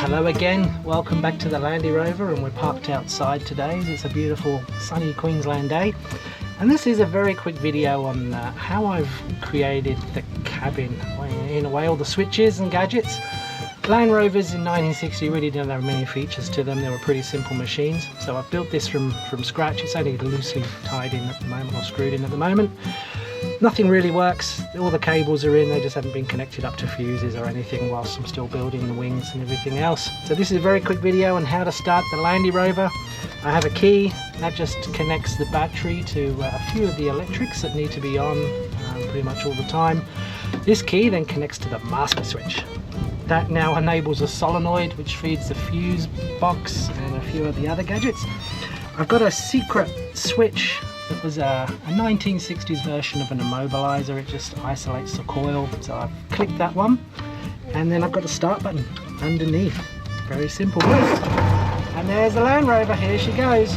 Hello again, welcome back to the Landy Rover, and we're parked outside today. It's a beautiful sunny Queensland day, and this is a very quick video on how I've created the cabin. In a way, all the switches and gadgets. Land Rovers in 1960 really didn't have many features to them. They were pretty simple machines, so I've built this from scratch. It's only loosely tied in at the moment, or screwed in at the moment. Nothing really works, all the cables are in, they just haven't been connected up to fuses or anything whilst I'm still building the wings and everything else. So this is a very quick video on how to start the Landy Rover. I have a key that just connects the battery to a few of the electrics that need to be on pretty much all the time. This key then connects to the master switch. That now enables a solenoid which feeds the fuse box and a few of the other gadgets. I've got a secret switch that was a 1960s version of an immobilizer. It just isolates the coil, so I've clicked that one, and then I've got the start button underneath. Very simple. And there's the Land Rover, here she goes.